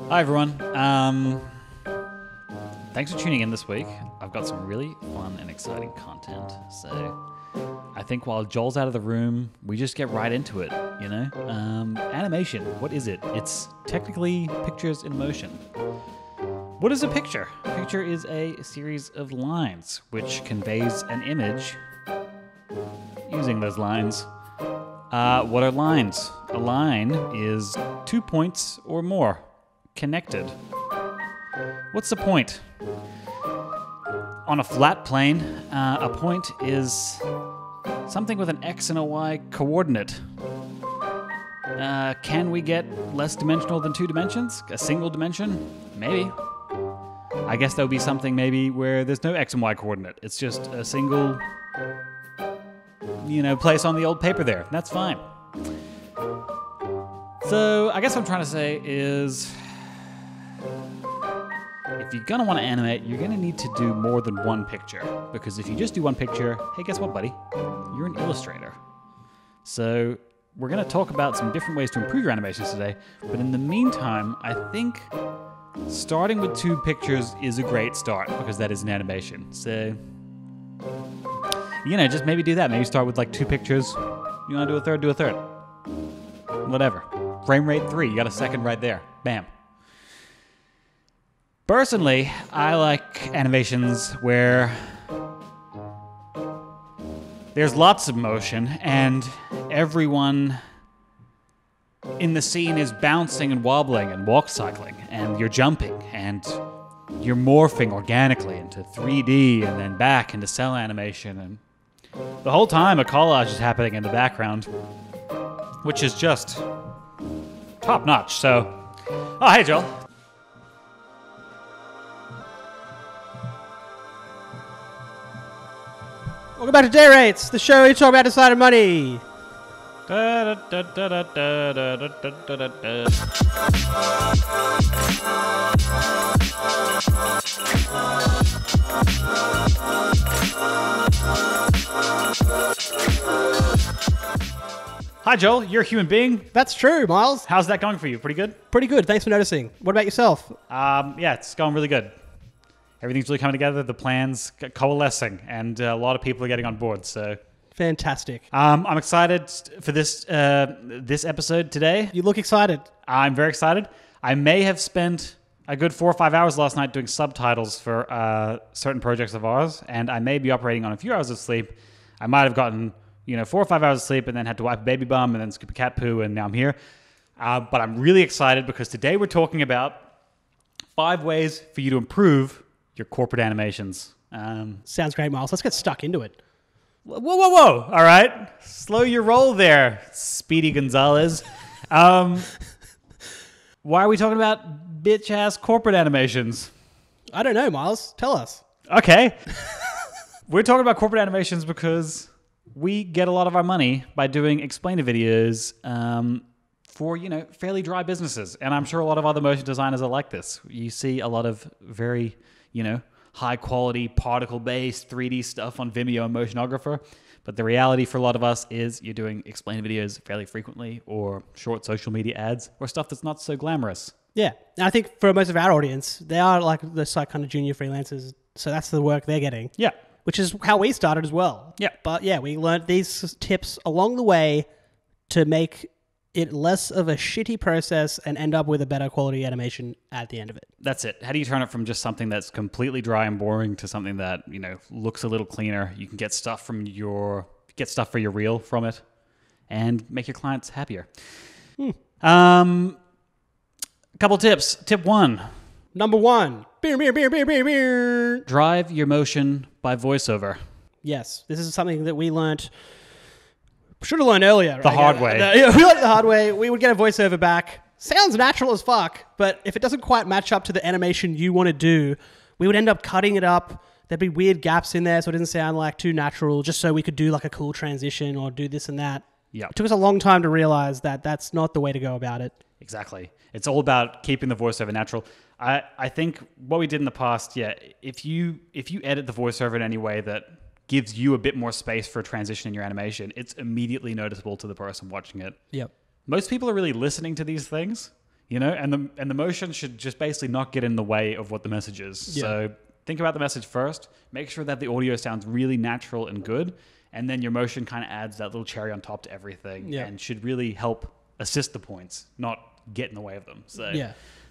Hi everyone. Thanks for tuning in this week. I've got some really fun and exciting content. So I think while Joel's out of the room, we just get right into it, you know? Animation, what is it? It's technically pictures in motion. What is a picture? A picture is a series of lines which conveys an image using those lines. What are lines? A line is 2 points or more connected. What's the point? On a flat plane, a point is something with an X and a Y coordinate. Can we get less dimensional than 2 dimensions? A single dimension? Maybe. I guess that would be something maybe where there's no X and Y coordinate. It's just a single, place on the old paper there. That's fine. So I guess what I'm trying to say is, if you're going to want to animate, you're going to need to do more than one picture. Because if you just do one picture, hey, guess what, buddy? You're an illustrator. So we're going to talk about some different ways to improve your animations today. But in the meantime, I think starting with 2 pictures is a great start because that is an animation. So, just maybe do that. Maybe start with like 2 pictures. You want to do a third, do a third. Whatever. Frame rate 3. You got a second right there. Bam. Personally, I like animations where there's lots of motion and everyone in the scene is bouncing and wobbling and walk cycling and you're jumping and you're morphing organically into 3D and then back into cell animation, and the whole time a collage is happening in the background, which is just top notch. So, oh, hey Joel. Welcome back to Day Rates, the show you talk about decided money. Hi Joel, you're a human being. That's true, Miles. How's that going for you? Pretty good? Pretty good, thanks for noticing. What about yourself? Yeah, it's going really good. Everything's really coming together, the plan's coalescing, and a lot of people are getting on board, so... Fantastic. I'm excited for this episode today. You look excited. I'm very excited. I may have spent a good 4 or 5 hours last night doing subtitles for certain projects of ours, and I may be operating on a few hours of sleep. I might have gotten 4 or 5 hours of sleep and then had to wipe a baby bum and then scoop a cat poo, and now I'm here. But I'm really excited because today we're talking about 5 ways for you to improve your corporate animations. Sounds great, Miles. Let's get stuck into it. Whoa. All right. Slow your roll there, Speedy Gonzalez. Why are we talking about bitch-ass corporate animations? I don't know, Miles. Tell us. Okay. We're talking about corporate animations because we get a lot of our money by doing explainer videos for, fairly dry businesses. And I'm sure a lot of other motion designers are like this. You see a lot of very, high quality particle based 3D stuff on Vimeo and Motionographer. But the reality for a lot of us is you're doing explainer videos fairly frequently, or short social media ads, or stuff that's not so glamorous. Yeah. And I think for most of our audience, they are like kind of junior freelancers. So that's the work they're getting. Yeah. Which is how we started as well. Yeah. But yeah, we learned these tips along the way to make it less of a shitty process and end up with a better quality animation at the end of it. That's it. How do you turn it from just something that's completely dry and boring to something that, looks a little cleaner? You can get stuff for your reel from it and make your clients happier. A couple tips. Tip 1. Number 1. Beer. Drive your motion by voiceover. Yes. This is something that we learned... Should have learned earlier. The hard way. We learned it the hard way. We would get a voiceover back. Sounds natural as fuck, but if it doesn't quite match up to the animation you want to do, we would end up cutting it up. There'd be weird gaps in there so it didn't sound like too natural, just so we could do like a cool transition or do this and that. Yeah. It took us a long time to realize that that's not the way to go about it. Exactly. It's all about keeping the voiceover natural. I think what we did in the past, if you edit the voiceover in any way that gives you a bit more space for a transition in your animation, it's immediately noticeable to the person watching it. Yep. Most people are really listening to these things. you know, and the motion should just basically not get in the way of what the message is. Yeah. So think about the message first. Make sure that the audio sounds really natural and good, and then your motion kind of adds that little cherry on top to everything, and should really help assist the points, not get in the way of them. So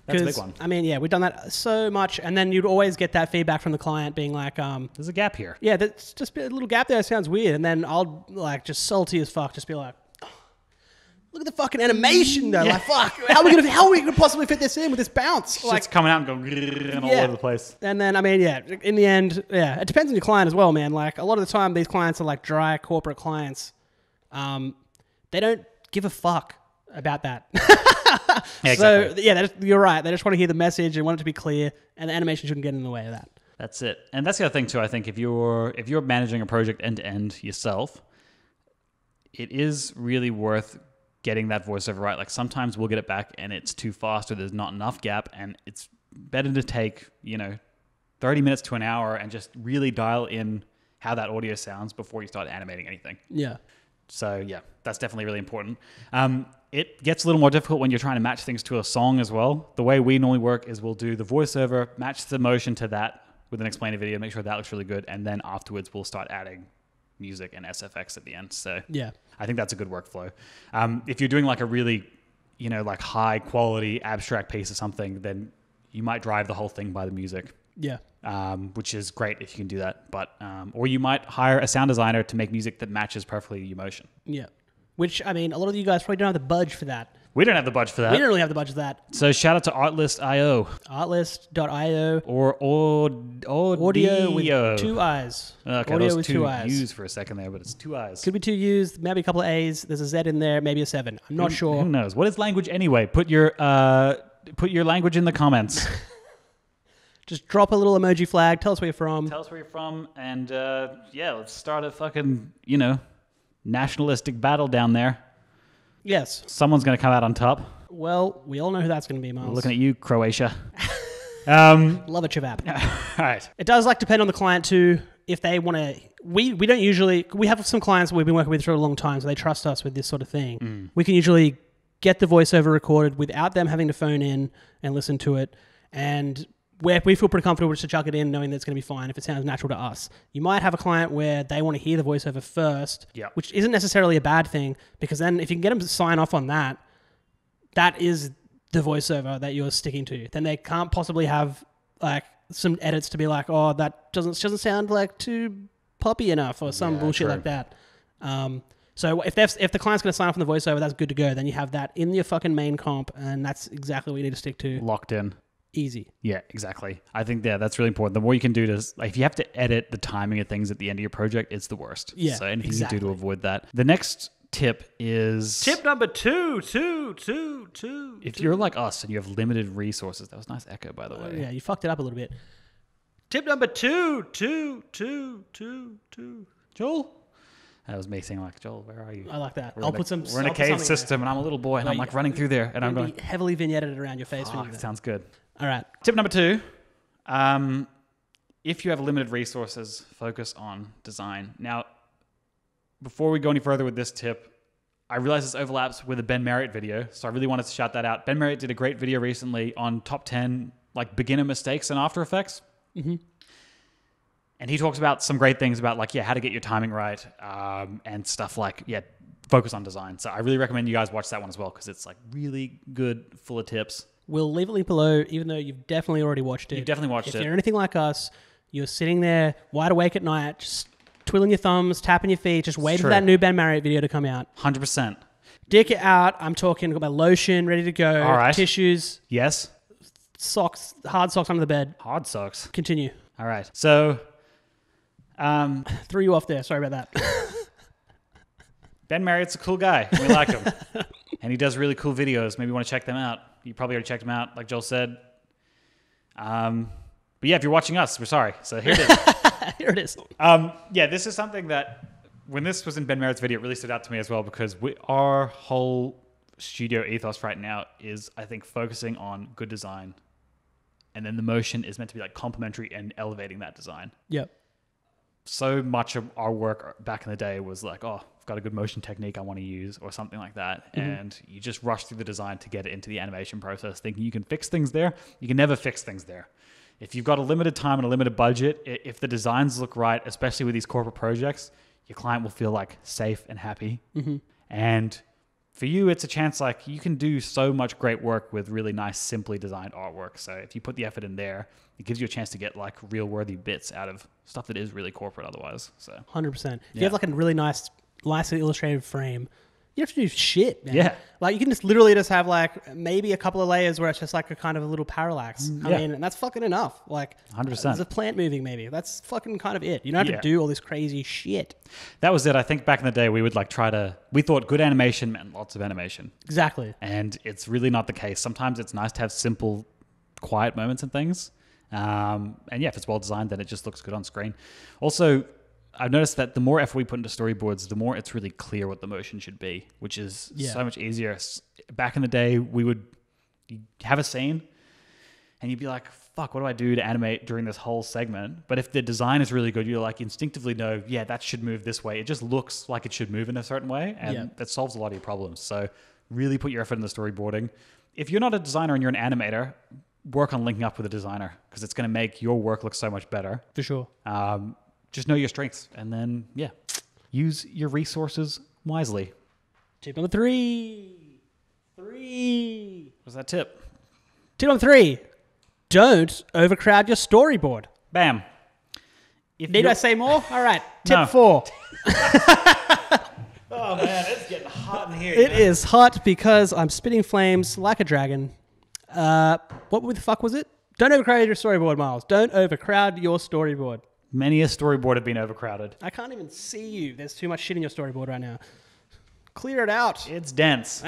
that's a big one. I mean, we've done that so much, and then you'd always get that feedback from the client being like, there's a gap here. Yeah, that's just a little gap there. It sounds weird. And then I'll like just salty as fuck, just be like, oh, look at the fucking animation though. Like, fuck, how are we gonna possibly fit this in with this bounce? It's Like, coming out and going all over the place. And then, I mean, in the end, it depends on your client as well, man. Like a lot of the time, these clients are like dry corporate clients. They don't give a fuck about that. Exactly. So you're right. They just want to hear the message and want it to be clear, and the animation shouldn't get in the way of that. That's it. And that's the other thing too. I think if you're managing a project end to end yourself, it is really worth getting that voiceover right. Like sometimes we'll get it back and it's too fast or there's not enough gap, and it's better to take 30 minutes to an hour and just really dial in how that audio sounds before you start animating anything. Yeah. So that's definitely really important. It gets a little more difficult when you're trying to match things to a song as well. The way we normally work is we'll do the voiceover, match the motion to that with an explainer video, make sure that looks really good, and then afterwards we'll start adding music and SFX at the end. So I think that's a good workflow. If you're doing like a really, like high quality abstract piece or something, then you might drive the whole thing by the music. Yeah. Which is great if you can do that. But or you might hire a sound designer to make music that matches perfectly your motion. Yeah. Which, I mean, a lot of you guys probably don't have the budge for that. We don't have the budget for that. We don't really have the budget for that. So shout out to Artlist.io. Artlist.io. Or Audio with two I's. Okay, Audio those with two two I's. U's for a second there, but it's two I's. Could be two U's, maybe a couple of A's. There's a Z in there, maybe a 7. I'm not sure. Who knows? What is language anyway? Put your language in the comments. Just drop a little emoji flag. Tell us where you're from. Tell us where you're from, and let's start a fucking nationalistic battle down there. Yes. Someone's going to come out on top. Well, we all know who that's going to be, Miles. We're looking at you, Croatia. Love a chavap. All right. It does depend on the client too. If they want to, we don't usually. We have some clients we've been working with for a long time, so they trust us with this sort of thing. We can usually get the voiceover recorded without them having to phone in and listen to it, and we feel pretty comfortable just to chuck it in, knowing that it's going to be fine if it sounds natural to us. You might have a client where they want to hear the voiceover first, which isn't necessarily a bad thing, because then if you can get them to sign off on that, that is the voiceover that you're sticking to. Then they can't possibly have some edits to be like, oh, that doesn't sound like too poppy enough or some bullshit like that. So if the client's going to sign off on the voiceover, that's good to go. Then you have that in your fucking main comp, and that's exactly what you need to stick to. Locked in. Easy. Yeah, exactly. I think that's really important. The more you can do to, if you have to edit the timing of things at the end of your project, it's the worst. Yeah, so anything you do to avoid that. The next tip is... Tip number two. If you're like us and you have limited resources... That was a nice echo, by the way. Yeah, you fucked it up a little bit. Tip number two. Joel? That was me saying like, Joel, where are you? I like that. We're in a cave system and I'm a little boy and I'm like running through there and I'm going... heavily vignetted around your face. Oh, sounds good. All right. Tip number 2. If you have limited resources, focus on design. Now, before we go any further with this tip, I realize this overlaps with a Ben Marriott video, so I really wanted to shout that out. Ben Marriott did a great video recently on top 10 beginner mistakes in After Effects. Mm-hmm. And he talks about some great things about how to get your timing right and stuff focus on design. So I really recommend you guys watch that one as well because it's really good, full of tips. We'll leave a link below, even though you've definitely already watched it. You've definitely watched it. If you're anything like us, you're sitting there wide awake at night, just twiddling your thumbs, tapping your feet, just waiting for that new Ben Marriott video to come out. 100%. Dick it out. I'm talking about lotion ready to go. All right. Tissues. Yes. Socks. Hard socks under the bed. Hard socks. Continue. All right. So... threw you off there. Sorry about that. Ben Marriott's a cool guy. We like him. And he does really cool videos. Maybe you want to check them out. You probably already checked them out, like Joel said. But yeah, if you're watching us, we're sorry. So here it is. Here it is. This is something that when this was in Ben Marriott's video, it really stood out to me as well because our whole studio ethos right now is, I think, focusing on good design. And then the motion is meant to be complementary and elevating that design. Yep. So much of our work back in the day was I've got a good motion technique I want to use or something like that. And you just rush through the design to get it into the animation process thinking you can fix things there. You can never fix things there. If you've got a limited time and a limited budget, if the designs look right, especially with these corporate projects, your client will feel like safe and happy. And for you, it's a chance like you can do so much great work with really nice, simply designed artwork. So if you put the effort in there, it gives you a chance to get like real worthy bits out of stuff that is really corporate otherwise. So 100%. If you have like a really nicely illustrated frame, you have to do shit, man. Yeah. Like you can just literally just have like maybe a couple of layers where it's just like a kind of a little parallax. I mean, and that's fucking enough. Like 100%. There's a plant moving maybe. That's fucking kind of it. You don't have to do all this crazy shit. That was it. I think back in the day, we would like we thought good animation meant lots of animation. Exactly. And it's really not the case. Sometimes it's nice to have simple, quiet moments and things. And yeah, if it's well designed, then it just looks good on screen. Also, I've noticed that the more effort we put into storyboards, the more it's really clear what the motion should be, which is so much easier. Back in the day, you'd have a scene and you'd be like, fuck, what do I do to animate during this whole segment? But if the design is really good, you like instinctively know, yeah, that should move this way. It just looks like it should move in a certain way. And that solves a lot of your problems. So really put your effort in the storyboarding. If you're not a designer and you're an animator, work on linking up with a designer because it's going to make your work look so much better. For sure. Just know your strengths and then, use your resources wisely. Tip number 3. What's that tip? Tip number 3. Don't overcrowd your storyboard. Bam. Need I say more? All right. Tip No. 4. Oh, man, it's getting hot in here. It is hot because I'm spitting flames like a dragon. What the fuck was it? Don't overcrowd your storyboard, Miles. Don't overcrowd your storyboard. Many a storyboard have been overcrowded. I can't even see you. There's too much shit in your storyboard right now. Clear it out. It's dense.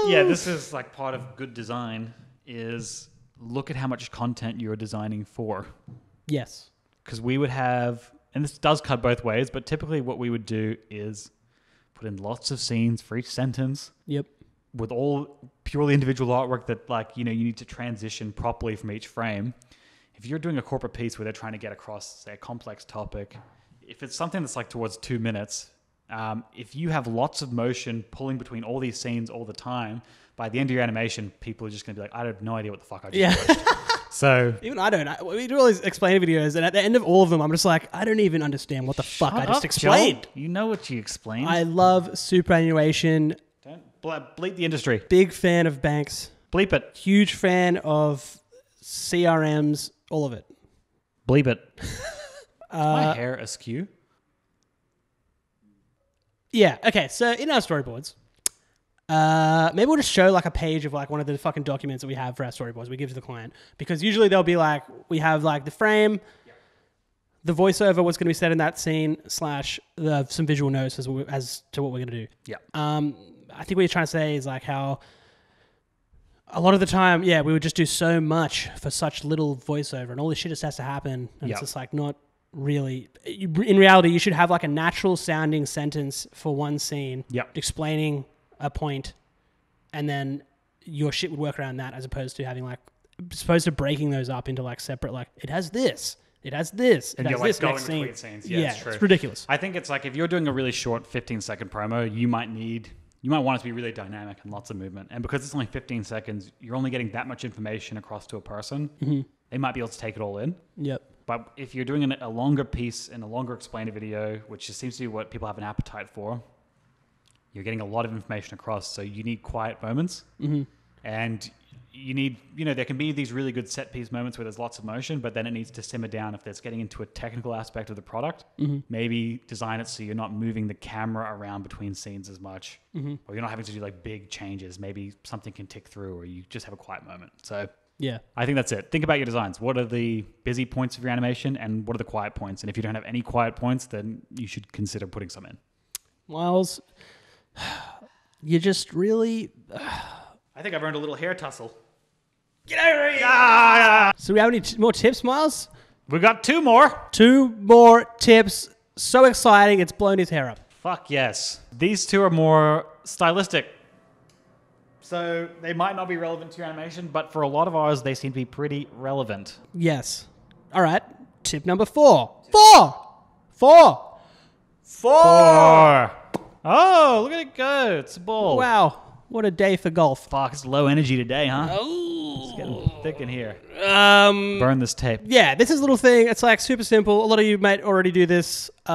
This is like part of good design is look at how much content you're designing for. Yes. Because we would have, and this does cut both ways, but typically what we would do is put in lots of scenes for each sentence. Yep. With all purely individual artwork that you need to transition properly from each frame. If you're doing a corporate piece where they're trying to get across, say, a complex topic, if it's something that's like towards 2 minutes, if you have lots of motion pulling between all these scenes all the time, by the end of your animation, people are just going to be like, I have no idea what the fuck I just watched. So even I don't. We do all these explainer videos, and at the end of all of them, I'm just like, I don't even understand what the fuck I just explained. Joel. You know what you explained. I love superannuation. Don't bleep the industry. Big fan of banks. Bleep it. Huge fan of CRMs. All of it. Bleep it. Is my hair askew? Yeah. Okay. So in our storyboards, maybe we'll just show like a page of like one of the fucking documents that we have for our storyboards we give to the client, because usually they'll be like, we have like the frame, the voiceover, what's going to be said in that scene / some visual notes as to what we're going to do. Yeah. I think what you're trying to say is like how a lot of the time, we would just do so much for such little voiceover, and all this shit just has to happen. And it's just like not really. In reality, you should have like a natural sounding sentence for one scene, explaining a point, and then your shit would work around that, as opposed to breaking those up into like separate. Like it has this, it has this, and it you're has like this going next between scene. scenes. Yeah, it's true. It's ridiculous. I think it's like if you're doing a really short 15-second promo, you might want it to be really dynamic and lots of movement. And because it's only 15 seconds, you're only getting that much information across to a person. Mm-hmm. They might be able to take it all in. Yep. But if you're doing a longer piece and a longer explainer video, which just seems to be what people have an appetite for, you're getting a lot of information across. So you need quiet moments. Mm-hmm. And you need, there can be these really good set piece moments where there's lots of motion, but then it needs to simmer down if there's getting into a technical aspect of the product. Mm-hmm. Maybe design it so you're not moving the camera around between scenes as much, or you're not having to do like big changes. Maybe something can tick through, or you just have a quiet moment. So I think that's it. Think about your designs. What are the busy points of your animation, and what are the quiet points? And if you don't have any quiet points, then you should consider putting some in. Miles, you just really... I think I've earned a little hair tussle. Get over here! So we have any more tips, Miles? We got 2 more. 2 more tips. So exciting, it's blown his hair up. Fuck yes. These 2 are more stylistic. So they might not be relevant to your animation, but for a lot of ours, they seem to be pretty relevant. Yes. All right. Tip number 4. 4! 4! 4! Oh, look at it go. It's a ball. Wow. What a day for golf. Fuck, it's low energy today, huh? Oh. It's getting thick in here. Burn this tape. Yeah, this is a little thing. It's like super simple. A lot of you might already do this. We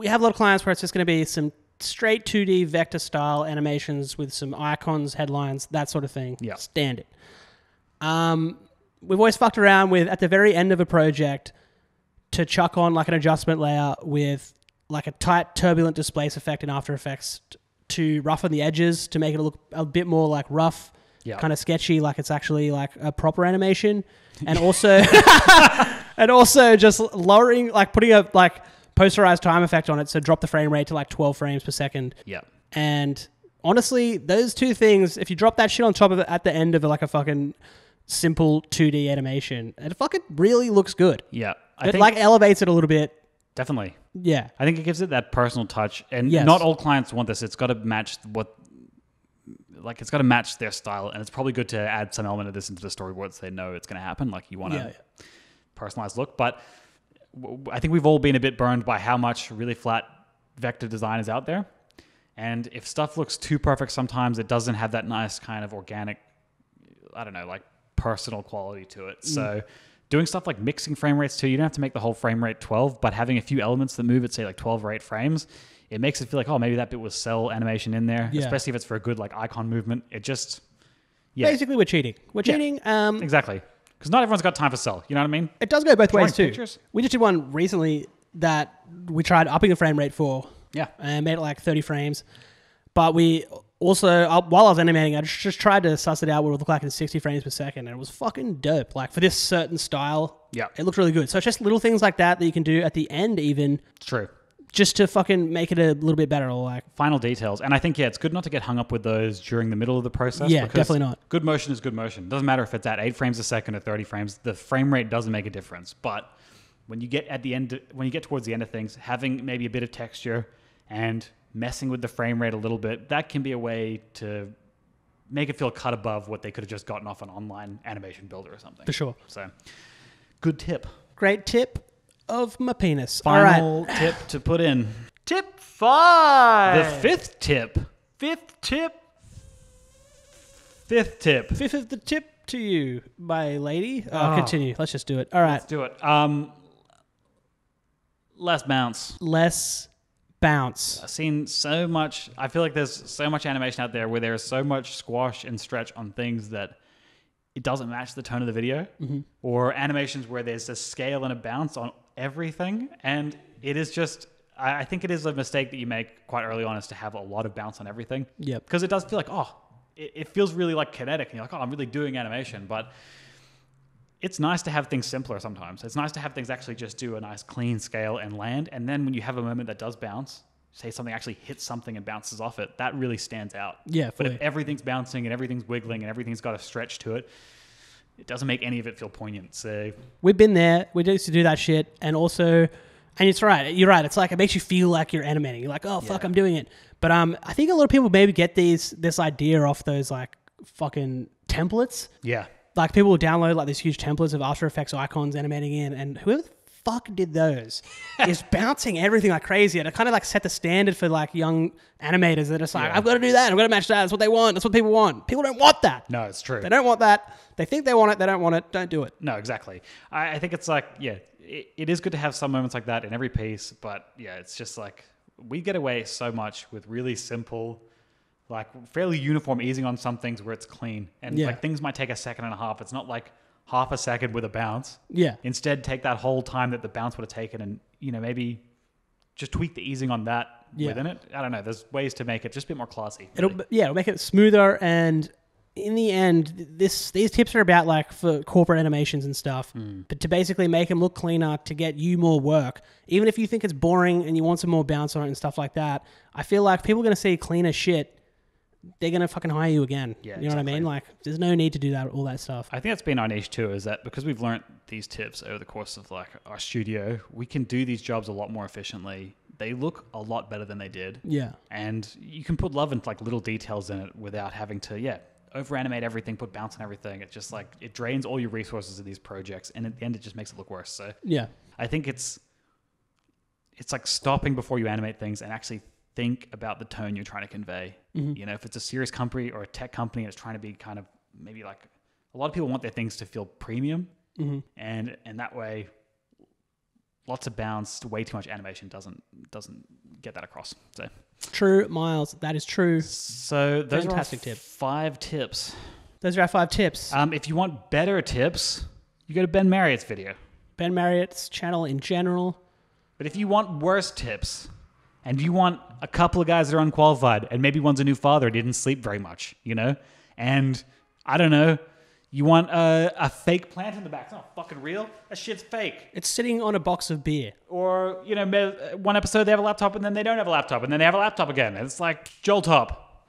have a lot of clients where it's just going to be some straight 2D vector style animations with some icons, headlines, that sort of thing. Yeah. Standard. We've always fucked around with, at the very end of a project, to chuck on like an adjustment layer with like a tight turbulent displace effect in After Effects to roughen the edges, to make it look a bit more like rough, kind of sketchy, like it's actually like a proper animation. And also, and also just lowering, like putting a like posterized time effect on it, so drop the frame rate to like 12 frames per second. Yeah. And honestly, those two things, if you drop that shit on top of it at the end of like a fucking simple 2D animation, it fucking really looks good. Yeah. It like elevates it a little bit. Definitely. Yeah. I think it gives it that personal touch. And Yes. not all clients want this. It's got to match it's got to match their style. And it's probably good to add some element of this into the storyboard so they know it's going to happen. Like you want a personalized look. But I think we've all been a bit burned by how much really flat vector design is out there. And if stuff looks too perfect, sometimes it doesn't have that nice kind of organic, I don't know, like personal quality to it. So doing stuff like mixing frame rates too, you don't have to make the whole frame rate 12, but having a few elements that move at say like 12 or 8 frames, it makes it feel like, oh, maybe that bit was cell animation in there, especially if it's for a good like icon movement. It just, Basically, we're cheating. We're cheating. Exactly. Because not everyone's got time for cell. You know what I mean? It does go both ways too. Pictures? We just did one recently that we tried upping the frame rate for. Yeah. And made it like 30 frames. But we also, while I was animating, I just tried to suss it out what it would look like in 60 frames per second. And it was fucking dope. Like for this certain style, it looked really good. So it's just little things like that you can do at the end even. True. Just to fucking make it a little bit better. Or like final details. And I think, it's good not to get hung up with those during the middle of the process. Yeah, because definitely not. Good motion is good motion. Doesn't matter if it's at 8 frames a second or 30 frames. The frame rate doesn't make a difference. But when you get towards the end of things, having maybe a bit of texture and messing with the frame rate a little bit, that can be a way to make it feel cut above what they could have just gotten off an online animation builder or something. For sure. So, good tip. Great tip of my penis. Final tip to put in. Tip 5. The fifth tip. Fifth tip. Fifth of the tip to you, my lady. Continue. Let's just do it. All right. Let's do it. Less bounce. Less bounce. I've seen so much. I feel like there's so much animation out there where there is so much squash and stretch on things that it doesn't match the tone of the video, or animations where there's a scale and a bounce on everything. And it is just, I think it is a mistake that you make quite early on, is to have a lot of bounce on everything. Yep. Because it does feel like, it feels really like kinetic, and you're like, I'm really doing animation. But it's nice to have things simpler sometimes. It's nice to have things actually just do a nice clean scale and land. And then when you have a moment that does bounce, say something actually hits something and bounces off it, that really stands out. Yeah, But fully. if everything's bouncing and everything's wiggling and everything's got a stretch to it, it doesn't make any of it feel poignant. So We've been there. We used to do that shit. And also, and it's right. You're right. It's like, it makes you feel like you're animating. You're like, oh, fuck, I'm doing it. But I think a lot of people maybe get this idea off those like fucking templates. yeah. Like people will download like these huge templates of After Effects icons animating in, and whoever the fuck did those is bouncing everything like crazy, and it kind of like set the standard for like young animators that are just like, I've got to do that, I've got to match that. That's what they want. That's what people want. People don't want that. No, it's true. They don't want that. They think they want it. They don't want it. Don't do it. No, exactly. I think it's like, it is good to have some moments like that in every piece, but it's just like, we get away so much with really simple, like fairly uniform easing on some things where it's clean. And like things might take a second and a half. It's not like half a second with a bounce. Yeah. Instead, take that whole time that the bounce would have taken and, maybe just tweak the easing on that within it. I don't know. There's ways to make it just a bit more classy. Really. It'll make it smoother. And in the end, these tips are about like for corporate animations and stuff, but to basically make them look cleaner, to get you more work. Even if you think it's boring and you want some more bounce on it and stuff like that, I feel like people are going to see cleaner shit. They're going to fucking hire you again. Yeah, you know what I mean? Like, there's no need to do that, all that stuff. I think that's been our niche too, is that because we've learnt these tips over the course of like our studio, we can do these jobs a lot more efficiently. They look a lot better than they did. Yeah. And you can put love into like little details in it without having to, over animate everything, put bounce on everything. It's just like, it drains all your resources of these projects, and at the end it just makes it look worse. So yeah, I think it's like stopping before you animate things and actually think about the tone you're trying to convey. You know, if it's a serious company or a tech company and it's trying to be kind of maybe like a lot of people want their things to feel premium, and that way, lots of bounds, way too much animation doesn't get that across. So True, Miles. That is true. So those Fantastic are tip. 5 tips. Those are our 5 tips. If you want better tips, you go to Ben Marriott's video. Ben Marriott's channel in general. But if you want worse tips, and you want a couple of guys that are unqualified, and maybe one's a new father, didn't sleep very much, you know? And, I don't know, you want a fake plant in the back. It's not fucking real. That shit's fake. It's sitting on a box of beer. Or, you know, one episode they have a laptop, and then they don't have a laptop, and then they have a laptop again. It's like Joel Top.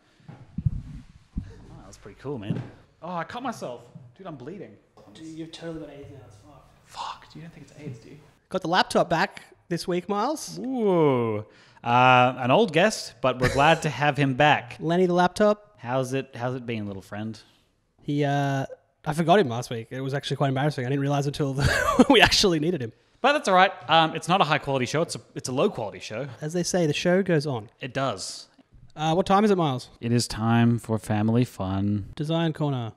Oh, that's pretty cool, man. Oh, I cut myself. Dude, I'm bleeding. Dude, you've totally got AIDS now. It's fucked. Fuck, do you don't think it's AIDS, do you? Got the laptop back this week, Miles. Ooh. An old guest, but we're glad to have him back. Lenny the laptop. How's it been, little friend? He, I forgot him last week. It was actually quite embarrassing. I didn't realize until we actually needed him. But that's all right. It's not a high quality show. It's a low quality show. As they say, the show goes on. It does. What time is it, Miles? It is time for family fun. Design corner.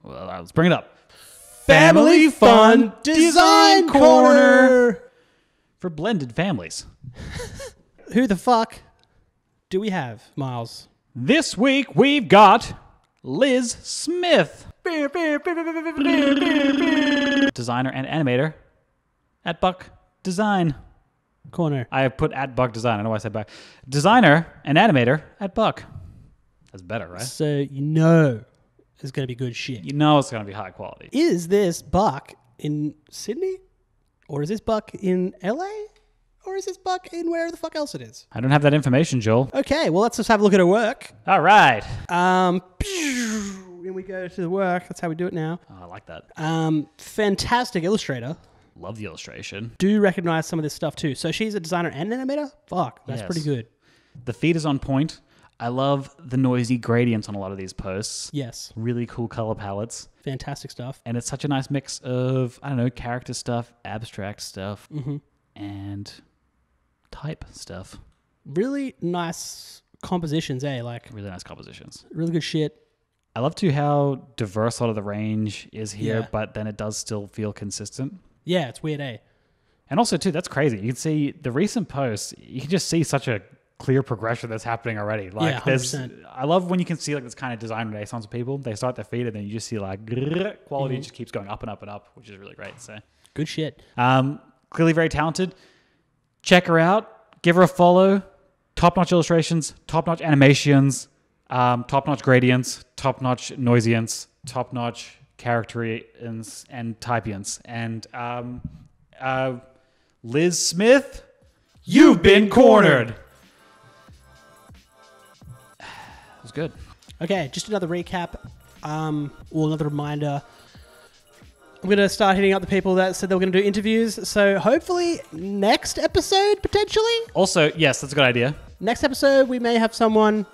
Well, all right, let's bring it up. Family Fun Design Corner. For blended families. Who the fuck do we have, Miles? This week we've got Liz Smith. Designer and animator at Buck Design. Corner. I have put at Buck Design. I know why I said Buck. Designer and animator at Buck. That's better, right? So you know it's going to be good shit. You know it's going to be high quality. Is this Buck in Sydney? Or is this Buck in LA? Or is this Buck in where the fuck else it is? I don't have that information, Joel. Okay, well, let's just have a look at her work. All right. When we go to the work, that's how we do it now. Oh, I like that. Fantastic illustrator. Love the illustration. Do recognize some of this stuff too. So she's a designer and animator? Fuck, that's Yes. pretty good. The feed is on point. I love the noisy gradients on a lot of these posts. Yes, Really cool color palettes. fantastic stuff. And it's such a nice mix of, I don't know, character stuff, abstract stuff, and type stuff. Really nice compositions, eh? Like, Really nice compositions. really good shit. I love too how diverse a lot of the range is here, Yeah. but then it does still feel consistent. Yeah, it's weird, eh? And also, too, that's crazy. You can see the recent posts, you can just see such a clear progression that's happening already. Like, Yeah, there's, 100%. I love when you can see like this kind of design renaissance of people. They start their feed and then you just see like quality just keeps going up and up and up, which is really great. So, Good shit. clearly very talented. Check her out. Give her a follow. Top-notch illustrations, top-notch animations, top-notch gradients, top-notch noisients, top-notch characterians and typians. And Liz Smith, you've been cornered. It was good. Okay, just another recap, or another reminder. I'm going to start hitting up the people that said they were going to do interviews. So hopefully next episode, potentially. Also, yes, that's a good idea. Next episode, we may have someone.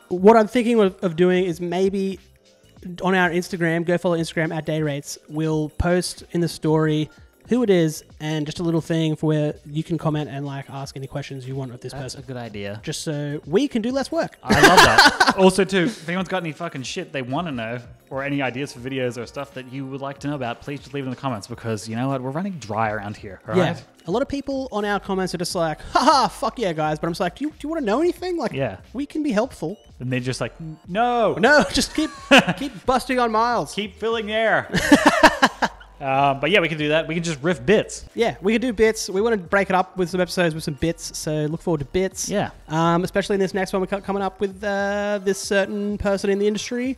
What I'm thinking of doing is maybe on our Instagram, go follow Instagram at Day Rates. We'll post in the story who it is and just a little thing for where you can comment and like ask any questions you want of this That's person. a good idea. Just so we can do less work. I love that. Also, too, if anyone's got any fucking shit they want to know or any ideas for videos or stuff that you would like to know about, please just leave it in the comments because you know what? We're running dry around here. All Yeah. right? A lot of people on our comments are just like, haha, fuck yeah, guys. But I'm just like, do you want to know anything? Like, Yeah. we can be helpful. And they're just like, no, No, just keep busting on Miles. keep filling the air. But yeah, we can do that. We can just riff bits. Yeah, we can do bits. We want to break it up with some episodes with some bits. So look forward to bits. Yeah. Especially in this next one, we're coming up with this certain person in the industry.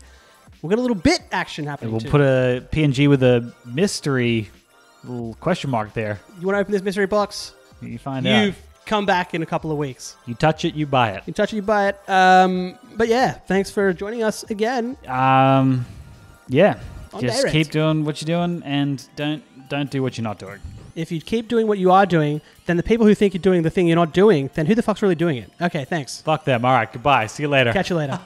We've got a little bit action happening We'll too. put a PNG with a mystery little question mark there. You want to open this mystery box? You find You've out. come back in a couple of weeks. You touch it, you buy it. You touch it, you buy it. But yeah, thanks for joining us again. Yeah. On Just Day Rates. keep doing what you're doing and don't do what you're not doing. If you keep doing what you are doing, then the people who think you're doing the thing you're not doing, then who the fuck's really doing it? Okay, thanks. Fuck them. All right. Goodbye. See you later. Catch you later.